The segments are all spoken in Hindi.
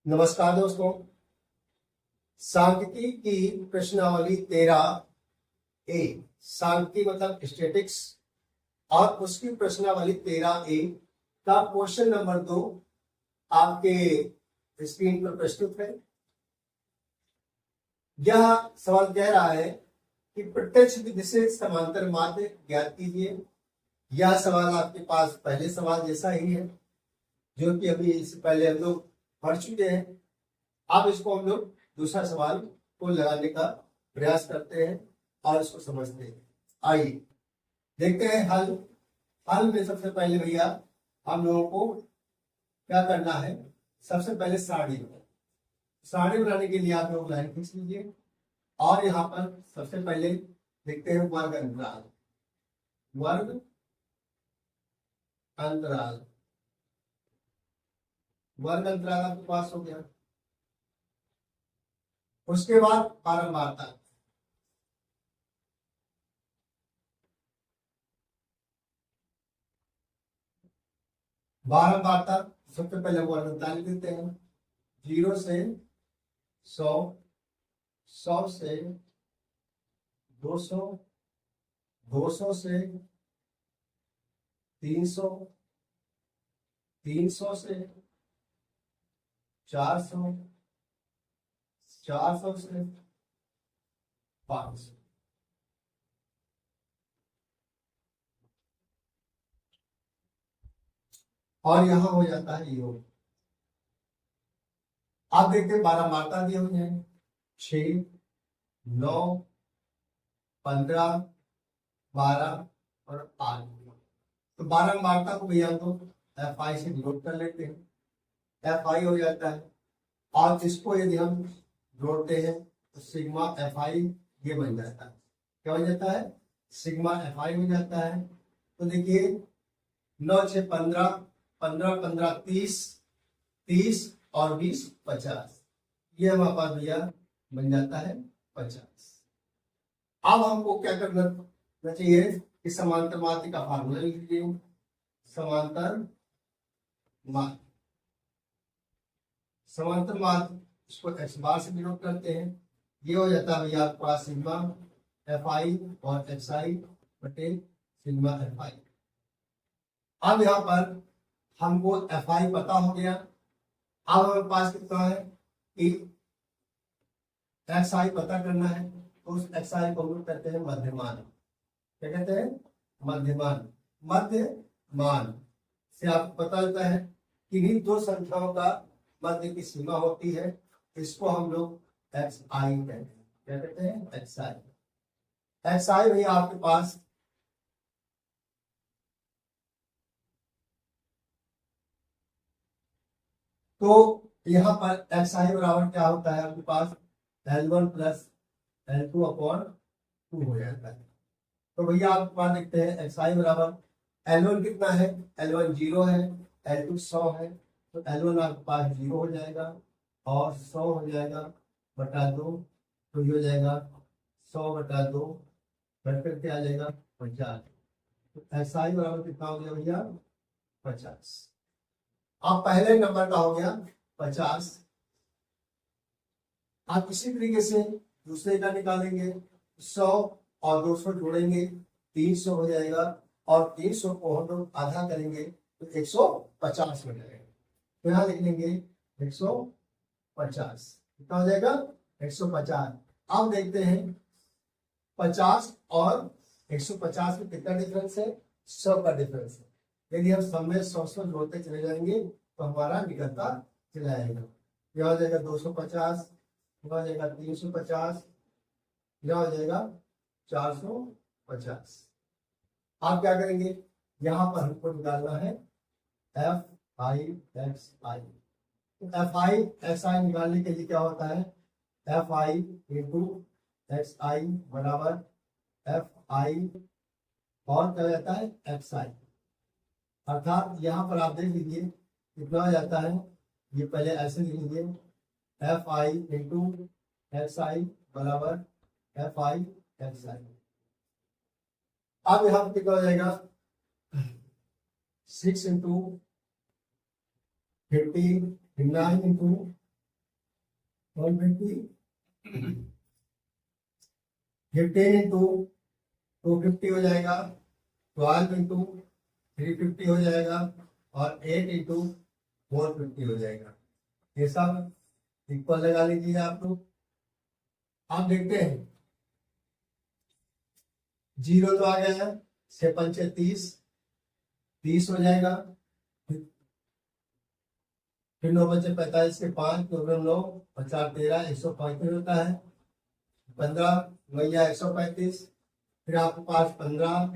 नमस्कार दोस्तों। सांख्यिकी की प्रश्नावली 13A, सांख्यिकी मतलब स्टैटिक्स, और उसकी प्रश्नावली 13A का क्वेश्चन नंबर 2 आपके स्क्रीन पर प्रस्तुत है। यह सवाल कह रहा है कि प्रत्यक्ष विधि से समांतर माध्य ज्ञात कीजिए। यह सवाल आपके पास पहले सवाल जैसा ही है, जो कि अभी इससे पहले हम लोग पढ़ चुके हैं। अब इसको हम लोग दूसरा सवाल को लगाने का प्रयास करते हैं और इसको समझते हैं। आइए देखते हैं हल। हल में सबसे पहले भैया हम लोगों को क्या करना है, सबसे पहले सारणी बनाने के लिए आप लोग लाइन खींच लीजिए। और यहाँ पर सबसे पहले देखते हैं वर्ग अंतराल। वर्ग अंतराल वर्ग अंतराल आपके पास हो गया। उसके बाद बारंबारता। बारंबारता सबसे पहले वर्ग अंतराल लिख देते हैं। 0 से 100, 100 से 200, 200 से 300, 300 से 400, 400 से 500। और यहां हो जाता है योग। आप देखते हैं बारंबारता दिए हुए हैं 6, 9, 15, 12 और 8। तो बारंबारता को भैया हम लोग FI से डिनोट कर लेते हैं। FI हो जाता है, और इसको यदि हम जोड़ते हैं तो सिग्मा FI ये बन जाता है। क्या बन जाता है? सिग्मा FI हो जाता है। तो देखिए 9 6 15, 15 15 30, 30 और 20 50। ये हमारे पास भैया बन जाता है 50। अब हमको क्या करना चाहिए कि समांतर माध्य का फार्मूला लिख लीजिए। समांतर माध्य, समांतर माध्य इसको x बार से डिनोट करते हैं। ये हो जाता है भैया आपके पास सिग्मा FI और XI बटे सिग्मा FI। अब यहाँ पर हमको FI पता हो गया। अब हमारे पास कितना है कि XI पता करना है, तो उस XI को हम कहते हैं मध्यमान। क्या कहते हैं? मध्यमान। मध्यमान से आपको पता चलता है कि इन दो संख्याओं का मध्य की सीमा होती है। इसको हम लोग XI कहते हैं। क्या कहते हैं? XI। XI भी आपके पास तो यहाँ पर XI बराबर क्या होता है आपके पास? L1 प्लस L2 अपॉन 2 हो जाता है। तो भैया आपके पास देखते हैं XI बराबर L1 कितना है? L1 0 है, L2 100 है। तो L1 आपके पास 0 हो जाएगा और 100 हो जाएगा बटा 2। तो ये हो जाएगा 100 बटा 2 घट करके आ जाएगा 50। तो XI बराबर कितना हो गया भैया? 50। अब पहले नंबर का हो गया 50। आप इसी तरीके से दूसरे का निकालेंगे। 100 और 200 जोड़ेंगे 300 हो जाएगा, और 300 को हम लोग आधा करेंगे तो 150 हो जाएगा। तो यहाँ लिख लेंगे 150। कितना हो जाएगा? 150। अब देखते हैं 50 और 150 में कितना डिफरेंस है? 100 का डिफरेंस है। यदि हम सब में 100 जोड़ते चले जाएंगे तो हमारा निकलता चला जाएगा। यह हो जाएगा 250, यह हो जाएगा 350, यह हो जाएगा 450। आप क्या करेंगे? यहाँ पर हमको निकालना है FI XI। तो FI XI निकालने के लिए क्या होता है? FI इंटू XI बराबर FI और क्या जाता है? XI। अर्थात यहाँ पर आप देख लीजिए कितना हो जाता है। ये पहले ऐसे लिख लीजिए FI इंटू XI बराबर FI XI। अब यहाँ कितना हो जाएगा? 6 इंटू 50, 9 इंटू 150 15 इंटू 250 हो जाएगा, 12 इंटू 350 हो जाएगा और 8 इंटू 450 हो जाएगा। ये सब इक्वल लगा लीजिए आप लोग। आप देखते हैं जीरो तो आ गया है, 6 पंचे 30 हो जाएगा। फिर 9 बचे 45 के 5 9 50 13 135 होता है। 15 भैया 135। फिर आपके पास 15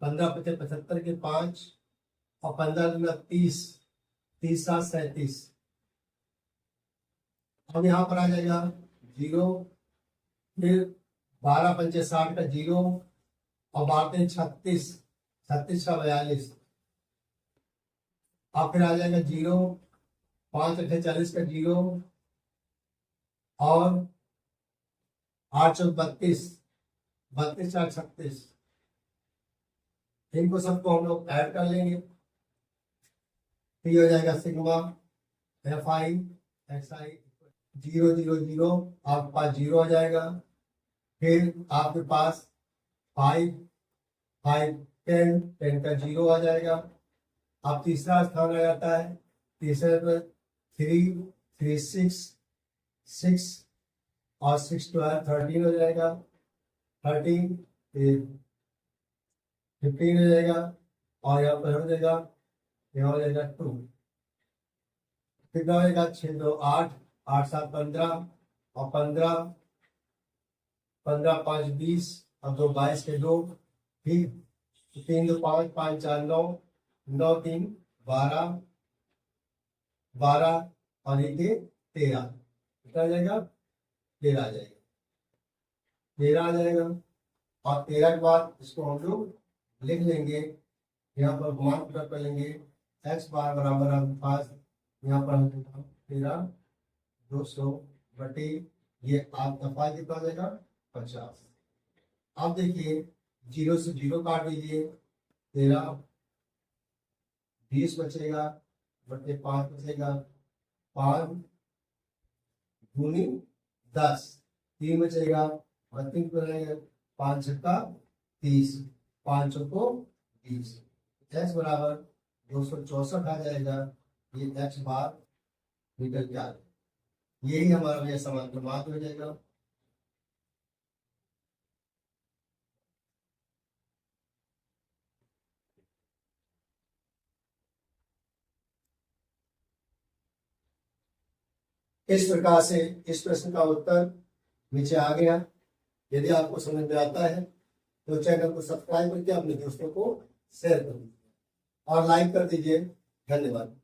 15 पचे 75 के 5 और 15 दूना 30 30 7 37। अब यहाँ पर आ जाएगा जीरो, फिर 12 पंचे 60 का जीरो और 12 36 36 का 42। अब फिर आ जाएगा जीरो, 5 अठे 40 का जीरो और 8 चौक 32 32 4 36। इनको सबको हम लोग ऐड कर लेंगे। तो हो जाएगा सिग्मा एफ आई एक्स आई 0 0 0। आपके पास जीरो आ जाएगा। फिर आपके पास 5 5 10 10 का जीरो आ जाएगा। अब तीसरा स्थान आ जाता है, तीसरे पर 3 3 6 6 और 6 12 13 हो जाएगा। 13 15 हो जाएगा और यहाँ पर हो जाएगा, यहाँ हो जाएगा 2। कितना हो जाएगा 6 2 8 8 7 15 और 15 15 5 20 और 2 22 के 2। फिर 3 2 5 5 4 9 9 3 12 12 और ये 13। कितना आ जाएगा 13 आ जाएगा, 13 आ जाएगा। और 13 के बाद इसको हम लोग लिख लेंगे, यहाँ पर मान पुट कर लेंगे। एक्स बार बराबर आपके पास यहाँ पर हम 13 200 बटे ये आपका 5 कितना आ जाएगा 50। अब देखिए जीरो से जीरो काट दीजिए, 13 20 बचेगा बटे 5 बचेगा, 5 दूनी 10 3 बचेगा 32 बनेगा, 5 छक्का 30 5 चौको 20। एक्स बराबर 264 आ जाएगा। ये एक्स बार निकल के आ जाएगा। यही हमारा यह समांतर हो जाएगा। इस प्रकार से इस प्रश्न का उत्तर नीचे आ गया। यदि आपको समझ में आता है तो चैनल को सब्सक्राइब करके अपने दोस्तों को शेयर कर दीजिए और लाइक कर दीजिए। धन्यवाद।